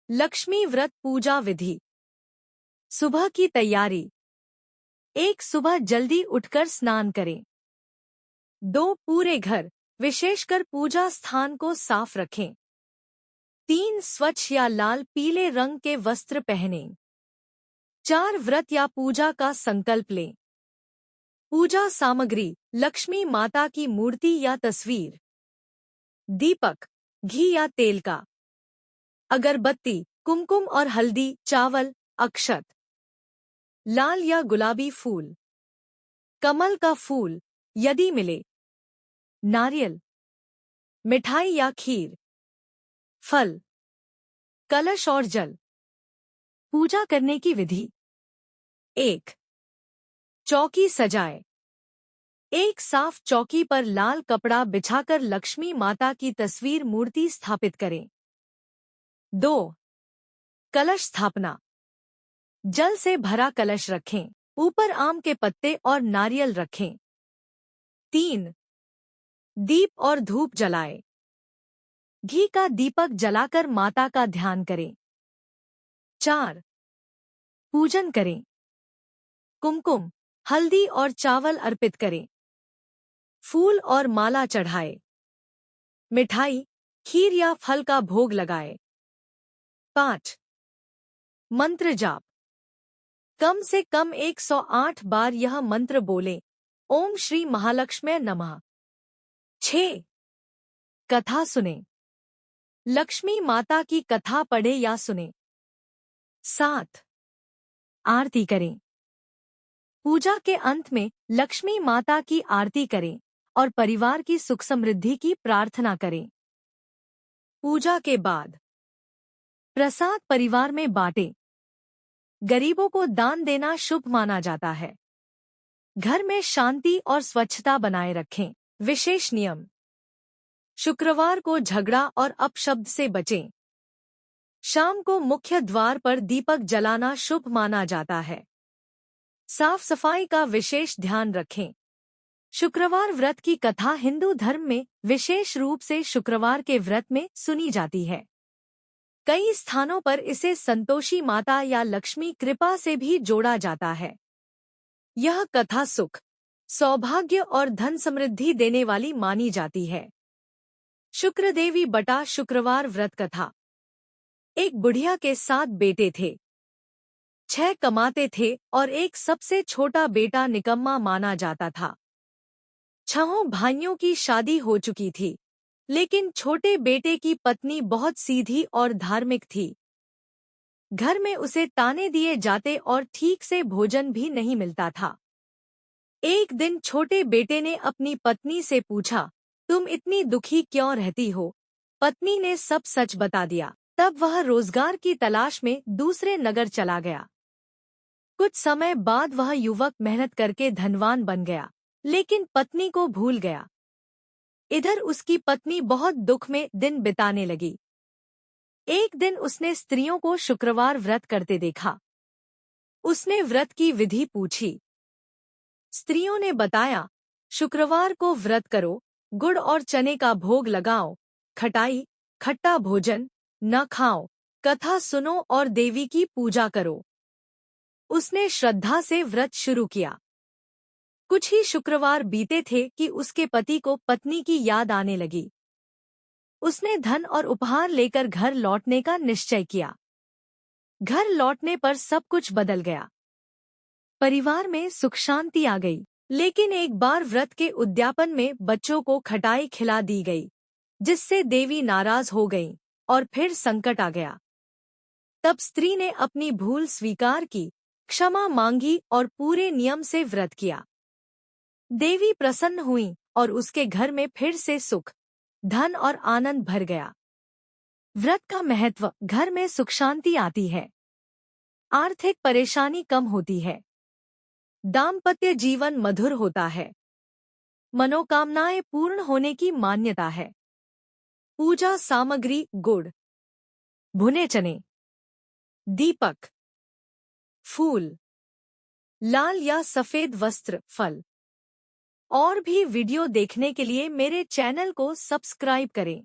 लक्ष्मी व्रत पूजा विधि। सुबह की तैयारी। 1. सुबह जल्दी उठकर स्नान करें। 2. पूरे घर विशेषकर पूजा स्थान को साफ रखें। 3. स्वच्छ या लाल पीले रंग के वस्त्र पहनें। 4. व्रत या पूजा का संकल्प लें। पूजा सामग्री: लक्ष्मी माता की मूर्ति या तस्वीर, दीपक, घी या तेल का, अगरबत्ती, कुमकुम और हल्दी, चावल, अक्षत, लाल या गुलाबी फूल, कमल का फूल यदि मिले, नारियल, मिठाई या खीर, फल, कलश और जल। पूजा करने की विधि। 1. चौकी सजाएं। एक साफ चौकी पर लाल कपड़ा बिछाकर लक्ष्मी माता की तस्वीर मूर्ति स्थापित करें। 2. कलश स्थापना। जल से भरा कलश रखें, ऊपर आम के पत्ते और नारियल रखें। 3. दीप और धूप जलाएं। घी का दीपक जलाकर माता का ध्यान करें। 4. पूजन करें। कुमकुम, हल्दी और चावल अर्पित करें। फूल और माला चढ़ाए। मिठाई, खीर या फल का भोग लगाए। 5. मंत्र जाप। कम से कम 108 बार यह मंत्र बोलें। ओम श्री महालक्ष्मी नमः। 6. कथा सुने। लक्ष्मी माता की कथा पढ़े या सुने। 7. आरती करें। पूजा के अंत में लक्ष्मी माता की आरती करें और परिवार की सुख समृद्धि की प्रार्थना करें। पूजा के बाद प्रसाद परिवार में बांटें। गरीबों को दान देना शुभ माना जाता है। घर में शांति और स्वच्छता बनाए रखें। विशेष नियम: शुक्रवार को झगड़ा और अपशब्द से बचें। शाम को मुख्य द्वार पर दीपक जलाना शुभ माना जाता है। साफ सफाई का विशेष ध्यान रखें। शुक्रवार व्रत की कथा हिंदू धर्म में विशेष रूप से शुक्रवार के व्रत में सुनी जाती है। कई स्थानों पर इसे संतोषी माता या लक्ष्मी कृपा से भी जोड़ा जाता है। यह कथा सुख, सौभाग्य और धन समृद्धि देने वाली मानी जाती है। शुक्रदेवी बटा शुक्रवार व्रत कथा। एक बुढ़िया के 7 बेटे थे। 6 कमाते थे और एक सबसे छोटा बेटा निकम्मा माना जाता था। 6 भाइयों की शादी हो चुकी थी, लेकिन छोटे बेटे की पत्नी बहुत सीधी और धार्मिक थी। घर में उसे ताने दिए जाते और ठीक से भोजन भी नहीं मिलता था। एक दिन छोटे बेटे ने अपनी पत्नी से पूछा, तुम इतनी दुखी क्यों रहती हो? पत्नी ने सब सच बता दिया। तब वह रोजगार की तलाश में दूसरे नगर चला गया। कुछ समय बाद वह युवक मेहनत करके धनवान बन गया, लेकिन पत्नी को भूल गया। इधर उसकी पत्नी बहुत दुख में दिन बिताने लगी। एक दिन उसने स्त्रियों को शुक्रवार व्रत करते देखा। उसने व्रत की विधि पूछी। स्त्रियों ने बताया, शुक्रवार को व्रत करो, गुड़ और चने का भोग लगाओ, खटाई, खट्टा भोजन न खाओ, कथा सुनो और देवी की पूजा करो। उसने श्रद्धा से व्रत शुरू किया। कुछ ही शुक्रवार बीते थे कि उसके पति को पत्नी की याद आने लगी। उसने धन और उपहार लेकर घर लौटने का निश्चय किया। घर लौटने पर सब कुछ बदल गया। परिवार में सुख शांति आ गई। लेकिन एक बार व्रत के उद्यापन में बच्चों को खटाई खिला दी गई, जिससे देवी नाराज हो गईं और फिर संकट आ गया। तब स्त्री ने अपनी भूल स्वीकार की, क्षमा मांगी और पूरे नियम से व्रत किया। देवी प्रसन्न हुई और उसके घर में फिर से सुख, धन और आनंद भर गया। व्रत का महत्व: घर में सुख शांति आती है, आर्थिक परेशानी कम होती है, दाम्पत्य जीवन मधुर होता है, मनोकामनाएं पूर्ण होने की मान्यता है। पूजा सामग्री: गुड़, भुने चने, दीपक, फूल, लाल या सफेद वस्त्र, फल। और भी वीडियो देखने के लिए मेरे चैनल को सब्सक्राइब करें।